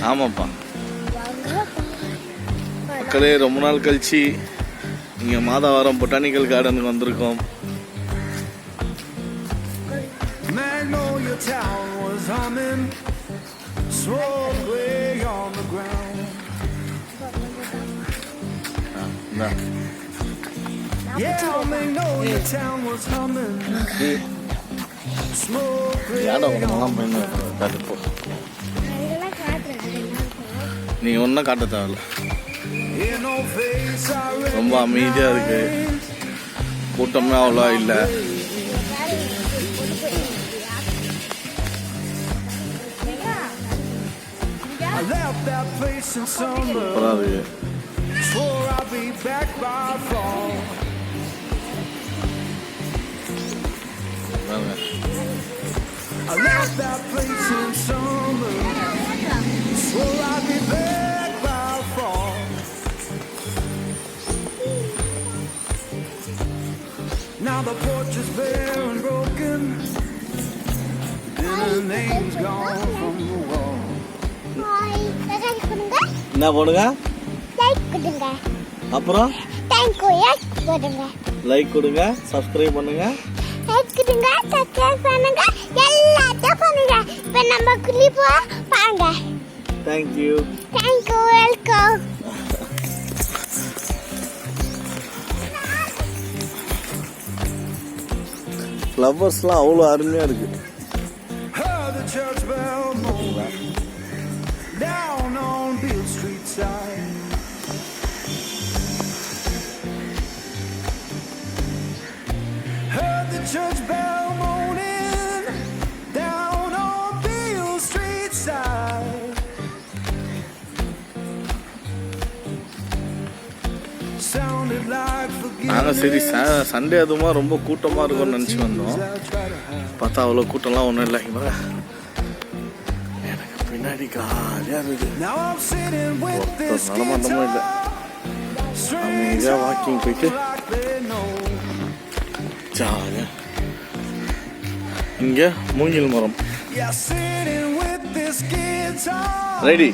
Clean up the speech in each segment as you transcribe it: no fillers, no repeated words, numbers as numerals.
ஆமாப்பா மக்களே, ரொம்ப நாள் கழிச்சு இங்கே மாதாவரம் பொட்டானிக்கல் கார்டனுக்கு வந்திருக்கோம். நீ ஒன்றும் காட்ட தேவையில்ல, ரொம்ப அமைதியாக இருக்கு, கூட்டம்னா அவ்வளோ இல்லை. சூப்பராக இருக்கு. I left that place in summer, swore I'd be back by fall. Now the porch is bare and broken, and her name's gone from the wall. என்ன போடுங்க, லைக் கொடுங்க, அப்புறம் லைக் கொடுங்க, சப்ஸ்கிரைப் பண்ணுங்க, லைக் கொடுங்க, சப்ஸ்கிரைப் பண்ணுங்க, எல்லாத்தையும் பண்ணுங்க. இப்போ நம்ம கிளிப் பாருங்க. Thank you, welcome. ஃப்ளவர்ஸ்லாம் அவ்வளோ அருமையாக இருக்கு. Heard the church bell moaning down on Beale Street side. Heard the church bell moaning down on Beale Street side. Sounded like நாங்கள் சரி சண்டே அதுமா ரொம்ப கூட்டமாக இருக்கும்னு நினச்சி வந்தோம். பார்த்தா அவ்வளோ கூட்டம்லாம் ஒன்றும் இல்லை. இங்கே எனக்கு பின்னாடி காலியாக இருக்குது, ஒருத்தர் நடமாட்டமும் இல்லை. அமைதியாக வாக்கிங் போயிட்டு ஜாலியாக. இங்கே மூங்கில் மரம் ரெடி.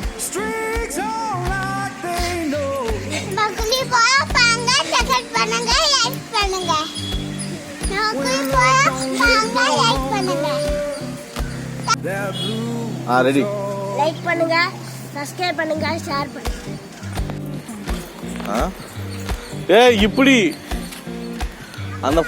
ரெடி. லைக் பண்ணுங்க, சப்ஸ்கிரைப் பண்ணுங்க, ஷேர் பண்ணுங்க. இப்படி அந்த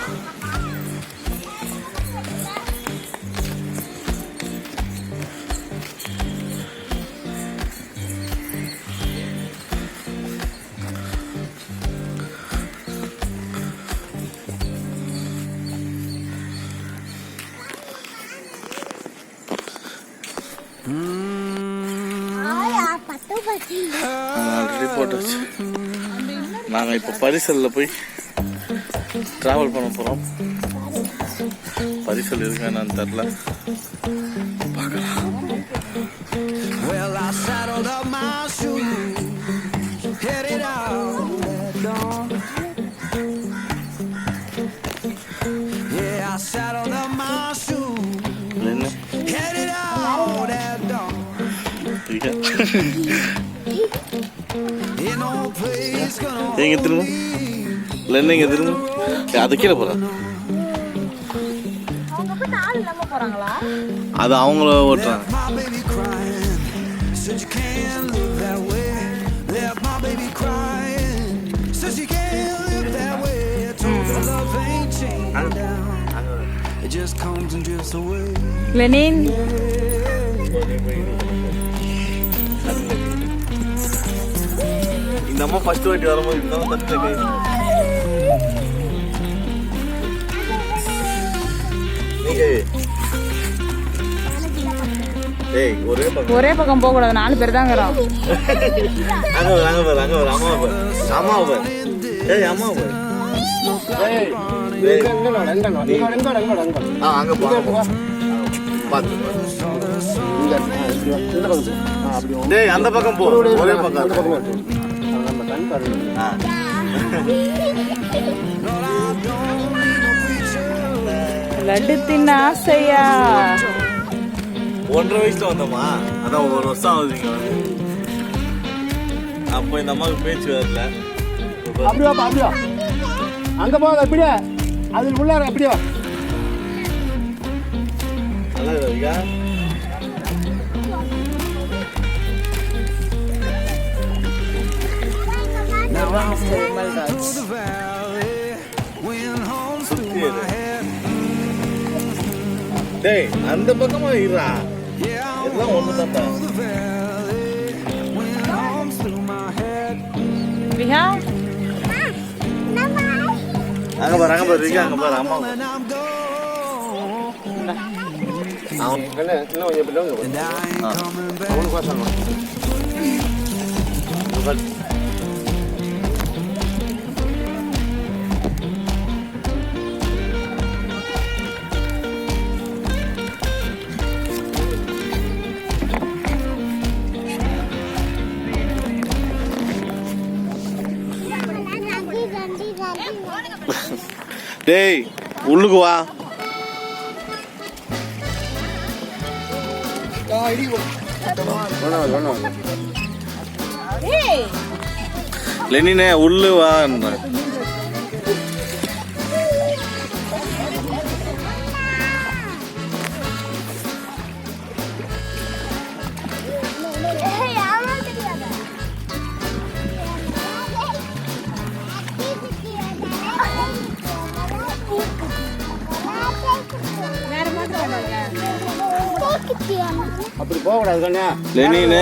போட்டாச்சு. நாங்கள் இப்போ பரிசலில் போய் ட்ராவல் பண்ண போகிறோம். பரிசல் இருக்கா என்னன்னு தெரில, பார்க்கலாம். எங்க திரும்ப இல்லைங்க, திரும்ப அது கீழே போகிறேன். அது அவங்கள ஓட்டுறாங்க. லெனின் இந்த அம்மா ஃபர்ஸ்ட் வாட்டி வரும்போது இருந்தாலும் தட்டு கை ஒரே பக்கம் போக கூடாது, 4 பேர் தான் இருக்கிறோம். அந்த பக்கம் போ, ஒரே பக்கம். லட்டு தின்ன ஆசையா? 1.5 வயசுல வந்தோமா, அதான் 1 வருஷம் ஆகுது இங்க வந்து. அப்போ இந்த அம்மாவுக்கு பேச்சு வரல. அப்படியா அப்படியா அங்க போக அப்படியே அதில் உள்ளார அப்படியே நல்லா இருக்கா? the valley, wind hums through my head. டேய் அந்த பக்கமா இருடா. Yeah, I'm எல்லாம் ஒண்ணுதான்டா. through the valley, wind hums through my head. Viha அங்க பாரு இருக்கா, அங்க பாரு அம்மா. And I'm gone, இன்னும் எப்படி and I ain't coming back. டேய் உள்ளுக்கு வா. லெனினே உள்ளு வா. அப்படி போகக்கூடாது கண்ணா லெனினே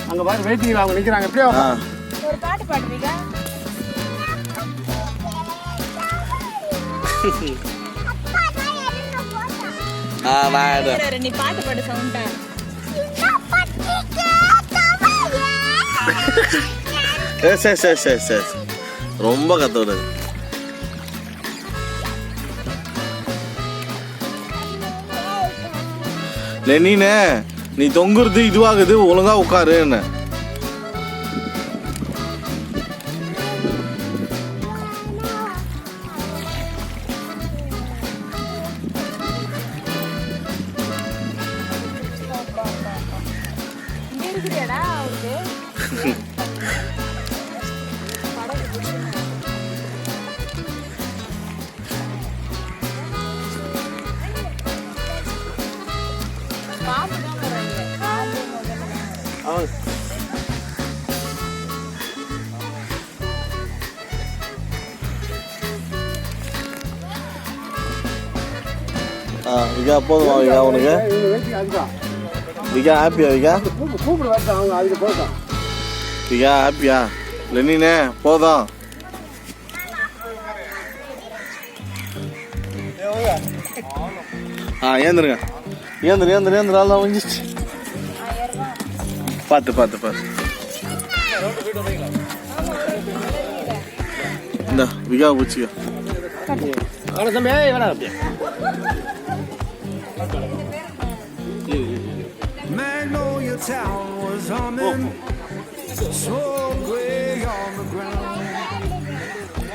அங்க பாரு வெயிட்டிங் அவங்க நிக்கிறாங்க எப்படியோ ஒரு பாட்டு பாடுவீங்க. நீ பாட்டு பாடு சவுண்டா. ரொம்ப கத்தோடு. லெனினே நீ தொங்குறது இதுவாகுது, ஒழுங்கா உட்காருன்னு. இங்க இருக்கிறியாடா அவருக்கு? பாம்பு தான் வராங்க. விகா போதுமா விகா உனக்கு? வெயிட்டிங் அதுதான் விகா ஹாப்பியா விகா? கூப்பிடு வரட்டும் அவங்க அதுக்கு போதும் விகா ஹாப்பியா? லெனினே போதும். ஏந்துருங்க அதெல்லாம் வந்துச்சு. பார்த்து இந்த விகா பூச்சிக்கா. அவனை தம்பி வேணா அப்படியே Magnolia Town was humming, smoke gray on the ground.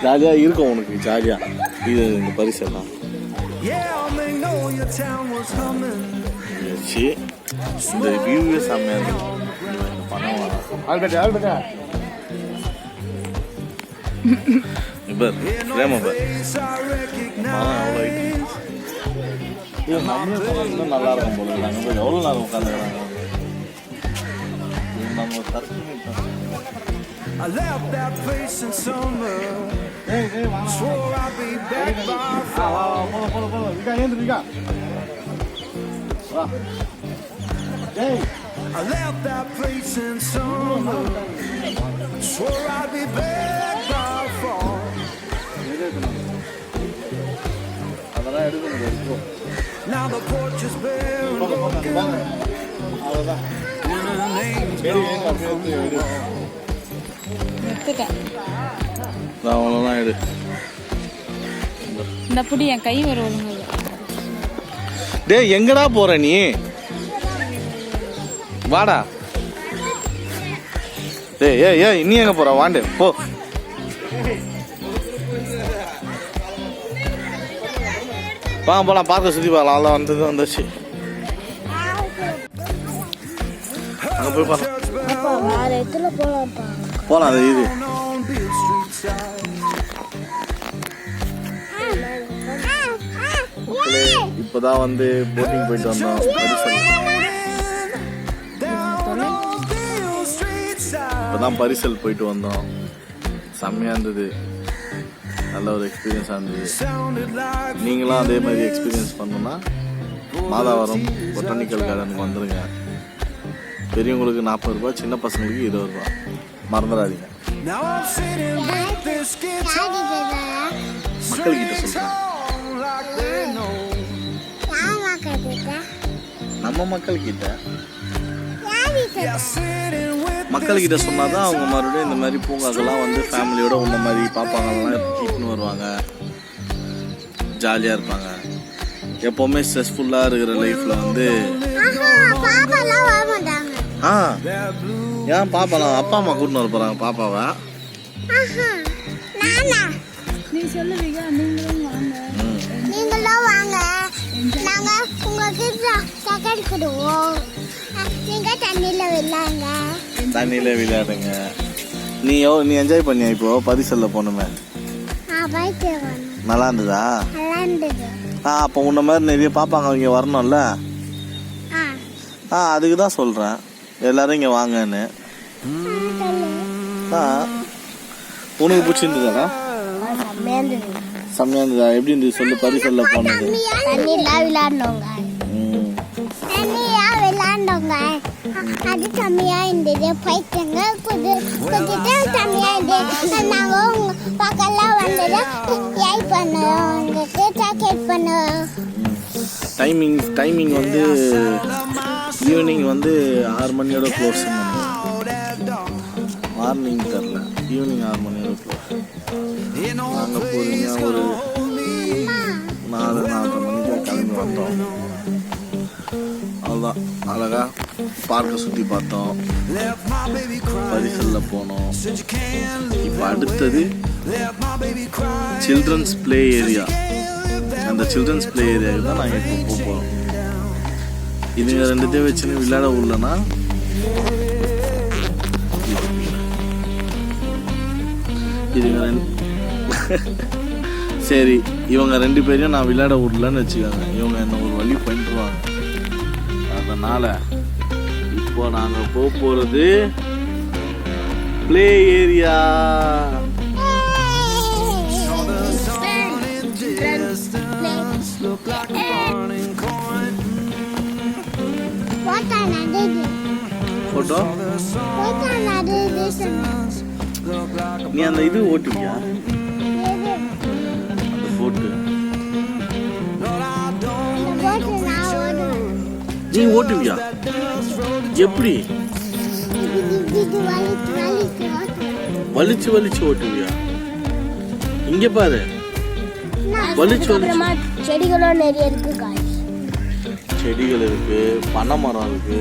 ஜாலியா இருக்கும் உனக்கு, ஜாலியா இது இந்த பரிசு எல்லாம். Yeah, Magnolia Town was humming. இந்த வியூவே செம்மையா இருக்கு. இந்த பணம் ஆல்பர்ட்டா இப்ப ரேமா பார் Face I பணம் எவ்வளோ இன்னும் நல்லா இருக்கும் போல. நாங்கள் போய் எவ்வளோ நேரம் உட்காந்துக்கிறாங்க. நம்ம I left that place in summer. Swore I'd be back by fall. I left that place in summer. Swore I'd be back by fall. அதெல்லாம் எடுக்கணும். Now the porch is bare and broken. அவ்வளோதான். And her name's gone from the wall. எடுத்துட்டேன். அவ்வளோதான் எடு. இந்த புடி என் கை வர ஒழுங்கு. டேய் எங்கடா போற நீ? வாடா. டேய் நீ எங்க போற? வாண்டு போ. போலாம் பார்க்க சுற்றி பார்க்கலாம். அதெல்லாம் வந்துச்சு. அங்கே போய் பண்ணலாம். அப்பா வேற இடத்துல போலாம்ப்பா. போகலாம் அது இது. on Beale Street side. மக்களே இப்போதான் வந்து போட்டிங் போயிட்டு வந்தோம். இப்போதான் பரிசல் போயிட்டு வந்தோம். செம்மையாக இருந்தது. நல்ல ஒரு எக்ஸ்பீரியன்ஸாக இருந்தது. நீங்களும் அதே மாதிரி எக்ஸ்பீரியன்ஸ் பண்ணணும்னா மாதாவரம் பொட்டானிக்கல் கார்டனுக்கு வந்துடுங்க. பெரியவங்களுக்கு 40 ரூபா, சின்ன பசங்களுக்கு 20 ரூபா. மறந்துடாதீங்க. Now I'm sitting with this guitar மக்கள்கிட்ட சொல்கிறேன். like they know. நம்ம மக்கள்கிட்ட Yeah, sitting with மக்கள்கிட்ட சொன்னாதான் அவங்க மறுபடியும் இந்த மாதிரி பூங்காக்கெல்லாம் வந்து ஃபேமிலியோட இந்த மாதிரி பாப்பாங்கலாம் கூட்டின்னு வருவாங்க. ஜாலியாக இருப்பாங்க. எப்போவுமே ஸ்ட்ரெஸ்ஃபுல்லாக இருக்கிற லைஃப்பில் வந்து ஏன் பாப்பாலாம் அப்பா அம்மா கூட்டின்னு வர போகிறாங்க பாப்பாவை. நீ சொல்லுவீங்க, நீங்களும் வாங்க. நீங்களும் வாங்க. நாங்க உங்களுக்கு செகண்ட் கொடுவோம். நீங்க தண்ணியில விளையாடுங்க. தண்ணியில் விளையாடுங்க. நீ என்ஜாய் பண்ணியா இப்போ பரிசல்ல போகணுமே? நல்லா இருந்ததா? அப்போ உன்ன மாதிரி நிறைய பாப்பாங்க இங்கே வரணும்ல. அதுக்கு தான் சொல்கிறேன் எல்லாரும் இங்கே வாங்கன்னு. உனக்கு பிடிச்சிருந்ததாடா? செம்மையா இருந்ததா? எப்படி இருந்தது சொல்லு பரிசல்ல போனது? விளையாடணுங்க. அது செம்மையா இருந்தது. போயிட்டுங்க கொஞ்சம் செம்மையா இருந்தது. நாங்கள் பக்கம்லாம் வந்தது என்ஜாய் பண்ணுவோம். உங்களுக்கு சாக்லேட் பண்ணுவோம். டைமிங் வந்து ஈவினிங் வந்து 6 மணியோட க்ளோஸ். மார்னிங் தரல, ஈவினிங் 6 மணியோட க்ளோஸ். நாங்கள் பொறுமையாக ஒரு 4-4:30 மணிக்கு கிளம்பி வந்தோம். அவ்வளோதான். அழகா பார்க்கை சுற்றி பார்த்தோம், பரிசலில் போனோம். இப்போ அடுத்தது சில்ட்ரன்ஸ் பிளே ஏரியா. அந்த சில்ட்ரன்ஸ் பிளே ஏரியாவுக்கு தான் நாங்கள் இப்போ போகிறோம். இதுங்க ரெண்டுத்தையும் வச்சுன்னு விளையாட உள்ளனா இதுங்க சரி, இவங்க 2 பேரையும் நான் விளையாட விடலன்னு வச்சுக்கோங்க. இவங்க என்ன ஒரு வழி பண்ணிடுவாங்க. அதனால இப்போ நாங்க போறது பிளே ஏரியா. போட்டோ நீ அந்த இது ஓட்டுவியா? அந்த போட்டு நீ ஓட்டுவியா? எப்படி வலிச்சு ஓட்டுவியா? இங்க பாரு, வலிச்சு செடிகளும் நிறைய இருக்கு. செடிகள் இருக்கு, பனை மரம் இருக்கு,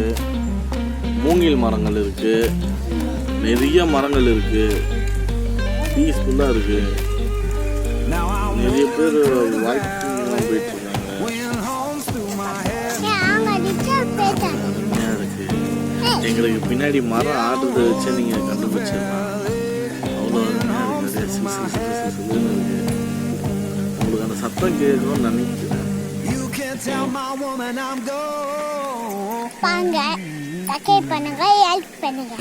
மூங்கில் மரங்கள் இருக்கு, நிறைய மரங்கள் இருக்கு, பீஸ்ஃபுல்லா இருக்கு. நிறைய பேர் வாக்கிங் போயிட்டு இருக்காங்க. எங்களுக்கு பின்னாடி மரம் ஆடுறதை வச்சு நீங்க கண்டுபிடிச்சிடலாம். அவ்வளோ இருக்கு. உங்களுக்கு அந்த சத்தம் கேட்கணும்னு நினைக்கிறேன். பாங்க சப்ஸ்கிரைப் பண்ணுங்க, லைக் பண்ணுங்க.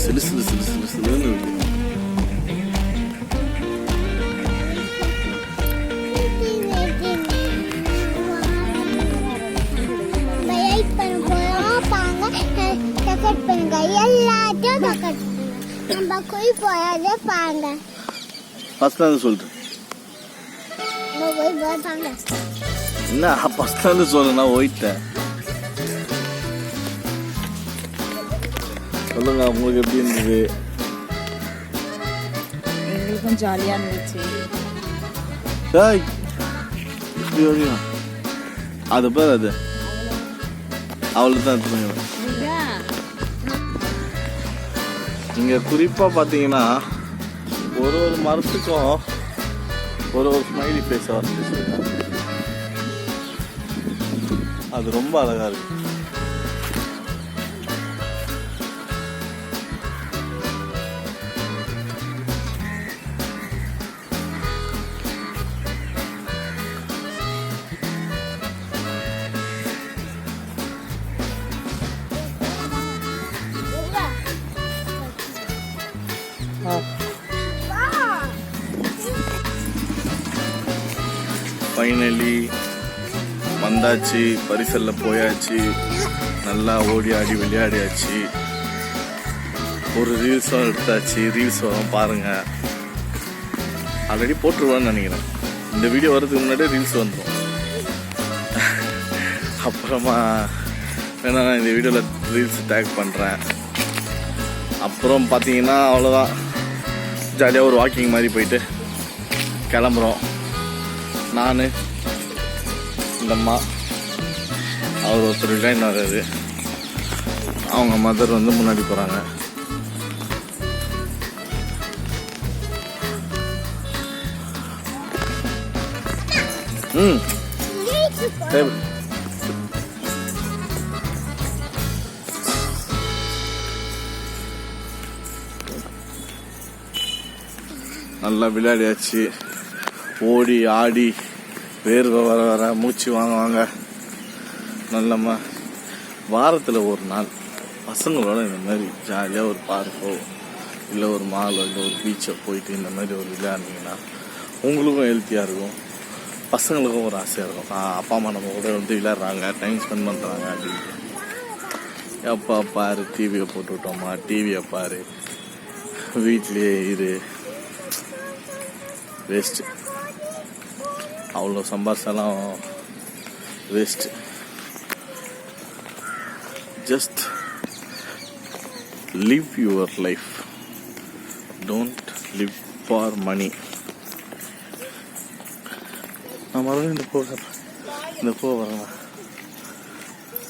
சிலு இருக்கு. எல்லாத்தையும் நம்ம போய் போயாதே பாங்க. ஃபர்ஸ்ட் வந்து சொல்றேன். என்ன ஃபர்ஸ்ட் வந்து சொல்லுனா ஓயிட்டேன். சொல்லுங்க, உங்களுக்கு எப்படி இருந்தது? எங்களுக்கும் ஜாலியா இருந்துச்சு. இப்படி வரையும் அது பேர் அது அவ்வளோ தான் எடுத்துக்கோங்க. இங்கே குறிப்பாக பார்த்தீங்கன்னா ஒரு மரத்துக்கும் ஒரு ஸ்மைலி ஃபேஸாக இருந்துச்சு. அது ரொம்ப அழகா இருக்கு. ஃபைனலி வந்தாச்சு, பரிசல்ல போயாச்சு, நல்லா ஓடி ஆடி விளையாடியாச்சு, ஒரு ரீல்ஸும் எடுத்தாச்சு. ரீல்ஸ் வரும் பாருங்க, ஆல்ரெடி போட்டுருவான்னு நினைக்கிறேன். இந்த வீடியோ வர்றதுக்கு முன்னாடியே ரீல்ஸ் வந்துடும். அப்புறமா வேணா நான் இந்த வீடியோவில் ரீல்ஸ் டேக் பண்ணுறேன். அப்புறம் பார்த்தீங்கன்னா அவ்வளோதான், ஜாலியாக ஒரு வாக்கிங் மாதிரி போயிட்டு கிளம்புறோம். நான் இந்த அம்மா, அவர் ஒருத்தர் ரிலைன் வர்றாரு, அவங்க மதர் வந்து முன்னாடி போகிறாங்க. சரி. நல்லா விளையாடியாச்சு, ஓடி ஆடி வேர்வை வர வர மூச்சு வாங்க. நல்லம்மா வாரத்தில் ஒரு நாள் பசங்களோட இந்த மாதிரி ஜாலியாக ஒரு பார்க்கோ இல்லை ஒரு மாலோ இல்லை ஒரு பீச்சை போயிட்டு இந்த மாதிரி ஒரு விளையாடினீங்கன்னா உங்களுக்கும் ஹெல்த்தியாக இருக்கும், பசங்களுக்கும் ஒரு ஆசையாக இருக்கும். அப்பா அம்மா நம்ம கூட வந்து விளையாடுறாங்க, டைம் ஸ்பெண்ட் பண்ணுறாங்க அப்படின்ட்டு. எப்பா பாரு டிவியை போட்டு விட்டோமா, டிவியை பாரு, வீட்லேயே இரு, வேஸ்ட்டு. அவ்வளோ சம்பாரிச்சாலாம் waste. Just live your life, don't live for money. நான் மறுபடியும் இந்த பூ வரேன்,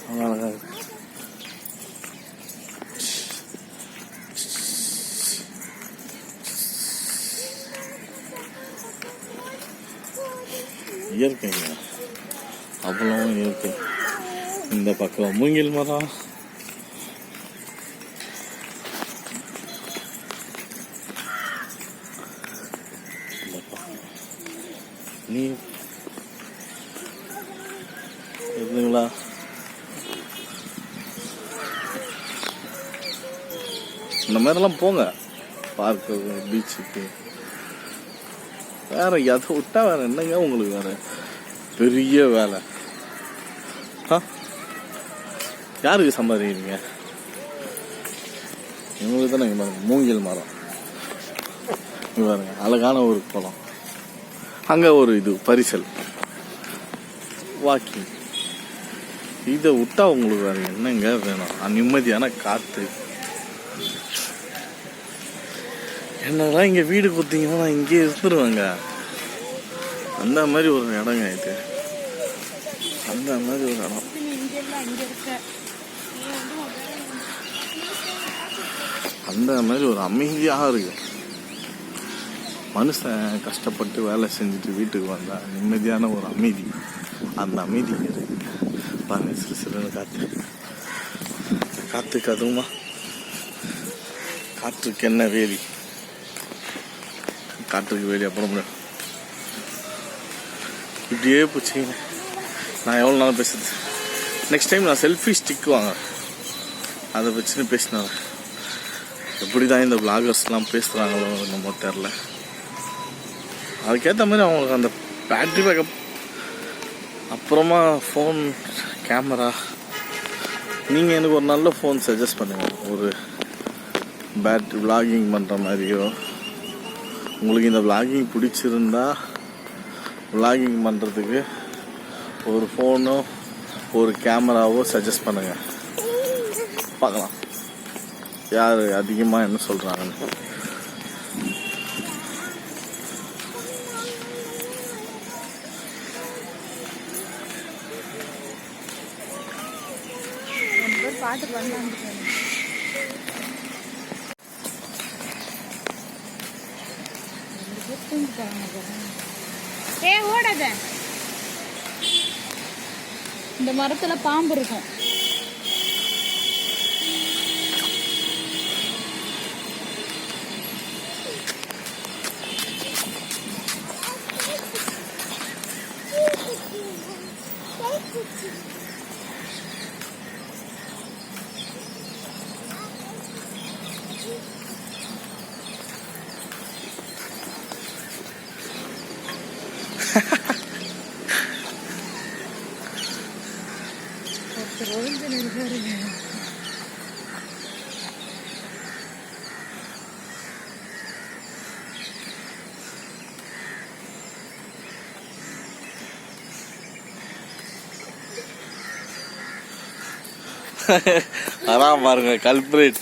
அழகாக இருக்கு. இயற்கைங்க, அவ்வளோ இயற்கை. இந்த பக்கம் மூங்கில் மரம், நீ இருக்குங்களா? இந்த மாதிரிலாம் போங்க, பார்க்கு, பீச்சுக்கு. வேற எதை விட்டா வேற என்னங்க உங்களுக்கு வேற பெரிய வேலை? யாருக்கு சம்பாதிக்கிறீங்க? இவங்களுக்கு தானே. மூங்கில் மரம் பாருங்க, அழகான ஒரு குளம், அங்கே ஒரு இது பரிசல், வாக்கிங். இதை விட்டா உங்களுக்கு வேற என்னங்க வேணும்? நிம்மதியான காற்று. என்னதான் இங்கே வீடு கொடுத்தீங்கன்னா நான் இங்கே இருந்துருவேங்க. அந்த மாதிரி ஒரு இடங்க இது, அந்த மாதிரி ஒரு இடம். அந்த மாதிரி ஒரு அமைதியாக இருக்கு. மனுஷன் கஷ்டப்பட்டு வேலை செஞ்சுட்டு வீட்டுக்கு வந்தா நிம்மதியான ஒரு அமைதி, அந்த அமைதி இருக்கு பாருங்க. சிறு சிறுன்னு காற்றுக்கு அதுவுமா, காற்றுக்கு என்ன வேலி, காற்றுக்கு வேலி. அப்புறம் இப்படியே போச்சுங்க. நான் எவ்வளோ நாள் பேசுறது. நெக்ஸ்ட் டைம் நான் செல்ஃபி ஸ்டிக் வாங்க, அதை வச்சுன்னு பேசினேன். எப்படி தான் இந்த விளாகர்ஸ்லாம் பேசுகிறாங்களோ என்னமோ தெரில. அதுக்கேற்ற மாதிரி அவங்களுக்கு அந்த பேட்ரி பேக்கப், அப்புறமா ஃபோன் கேமரா. நீங்கள் எனக்கு ஒரு நல்ல ஃபோன் சஜஸ்ட் பண்ணுங்கள், ஒரு பேட்ரி விளாகிங் பண்ணுற மாதிரியோ. உங்களுக்கு இந்த விளாகிங் பிடிச்சிருந்தா விளாகிங் பண்ணுறதுக்கு ஒரு ஃபோனோ ஒரு கேமராவோ சஜஸ்ட் பண்ணுங்கள், பார்க்கலாம் யார் அதிகமாக என்ன சொல்கிறாங்கன்னு. பாட்டு பண்ணலாம். ஓடாத. இந்த மரத்துல பாம்பு இருக்கும். ஒருத்தர் ஒழிஞ்சு நிற்காருங்க. அதான் பாருங்க கல்பிரேட்.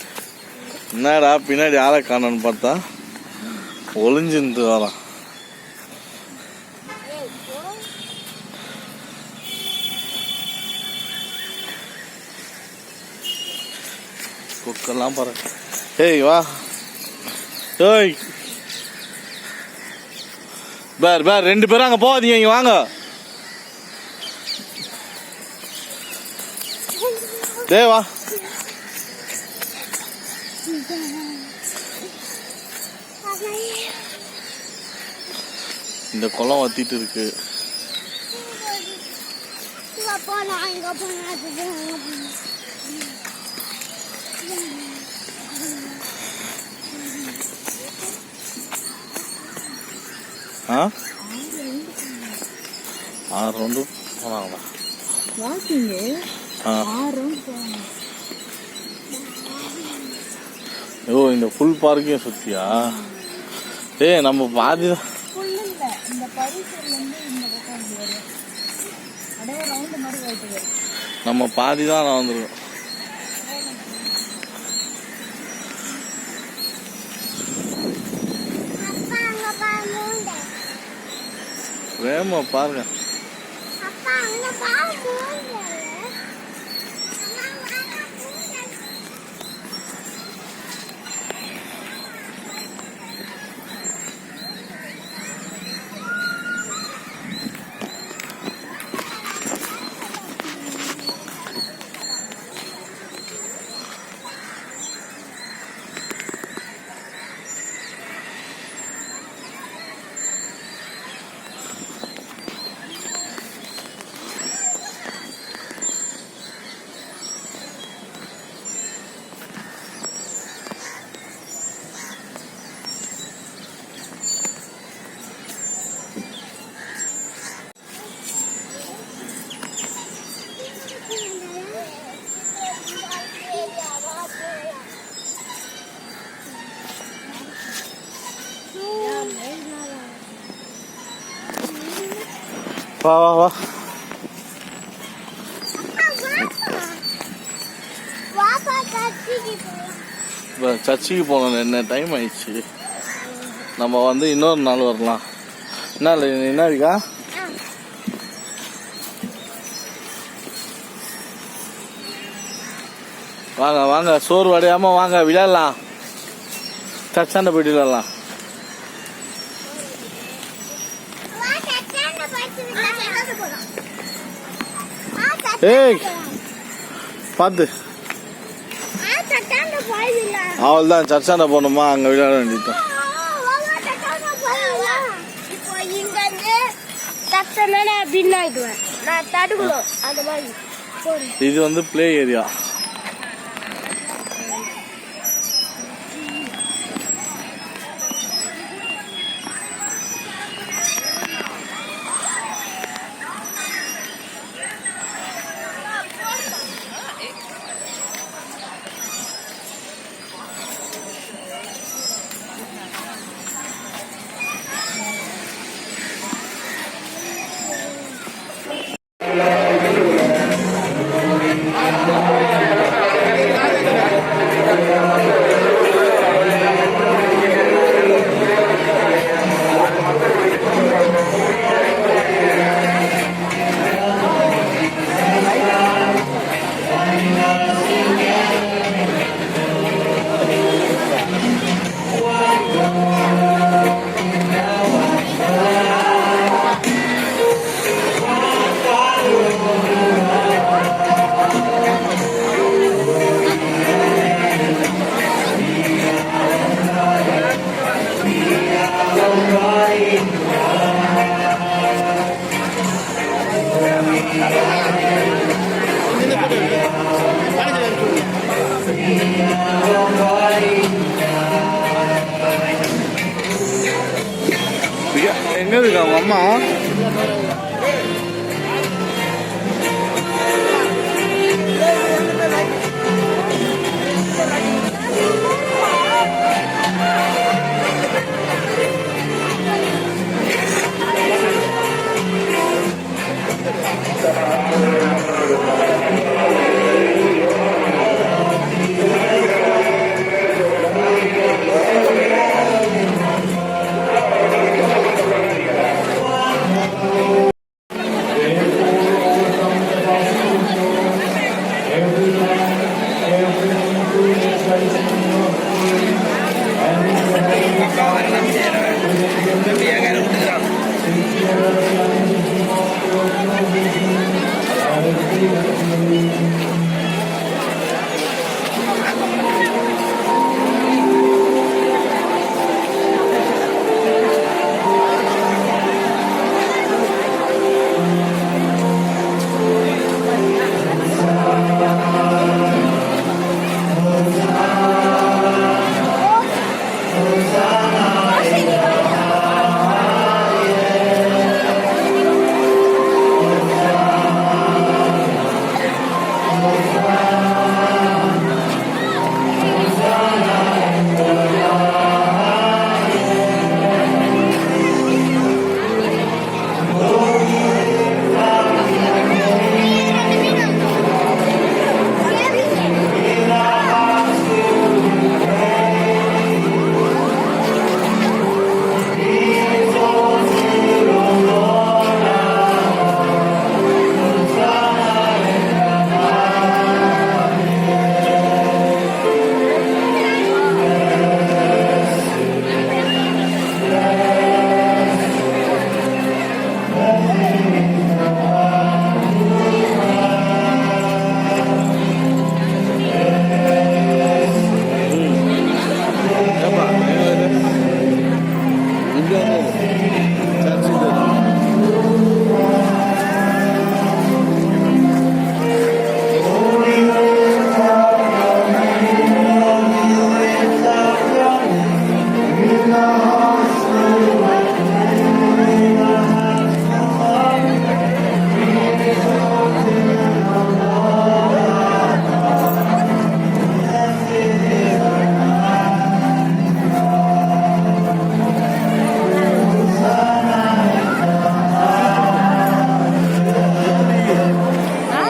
என்னடா பின்னாடி ஆளை காணோன்னு பார்த்தா ஒளிஞ்சிருந்து வரான். குக்கெல்லாம் பாருங்க. ஏய் வா. ஏய் பேர் 2 பேரும் அங்கே போகாதீங்க, இங்கே வாங்க. டேய் வா. இந்த குளம் வத்திட்டு இருக்கு. ஆ 6 ரவுண்டு போனாங்களா? வாக்கிங்கு ஆ 6 ரவுண்ட் போவாங்க. ஓ இந்த ஃபுல் பார்க்கையும் சுத்தியா? ஏய் நம்ம பாதி தான். ஃபுல் இல்லை, இந்த பரிசூர்லேருந்து இந்த பக்கம் அப்படி வரும். அப்படியே ரவுண்டு மாதிரி போயிட்டு வரும். நம்ம பாதி தான் நான் வந்துருக்கோம். வேமா பாருங்க. வா வா வா. சர்ச்சுக்கு போனோம். என்ன டைம் ஆயிடுச்சு. நம்ம வந்து இன்னொரு நாள் வரலாம். என்ன இருக்கா? வாங்க வாங்க, சோறு அடையாம வாங்க விளையாடலாம். சர்ச்சாண்ட போயிட்டு விளையாடலாம். ஏய் பார்த்து. அவள் தான் சர்ச்சாண்ட போகணுமா, அங்கே விளையாட வேண்டியதான். இது வந்து பிளே ஏரியா. இருக்கா உங்க அம்மா?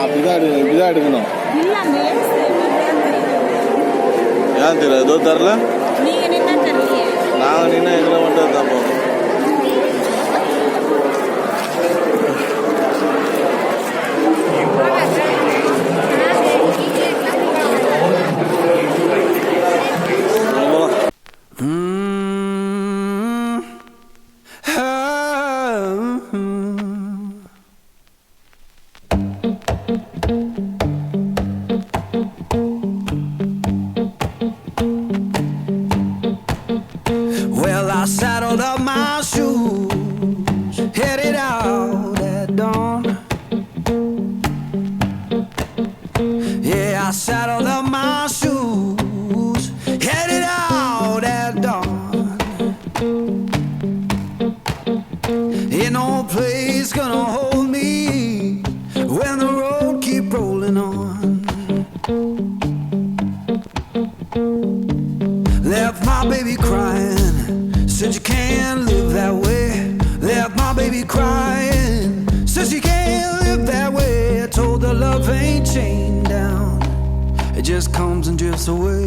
இப்படிதான் எடுக்கணும். ஏன் தெரியல, ஏதோ தரல. நாங்கள் நின்று எங்களை மட்டும் தான் போதும். Well, I saddled up my shoes, headed out at dawn. Yeah, I saddled up my shoes, headed out at dawn. Ain't no place gonna hold me when the road keep rolling on. Left my baby crying, said you can't live that way. Left my baby crying, said you can't live that way. I told her love ain't chained down, it just comes and drifts away.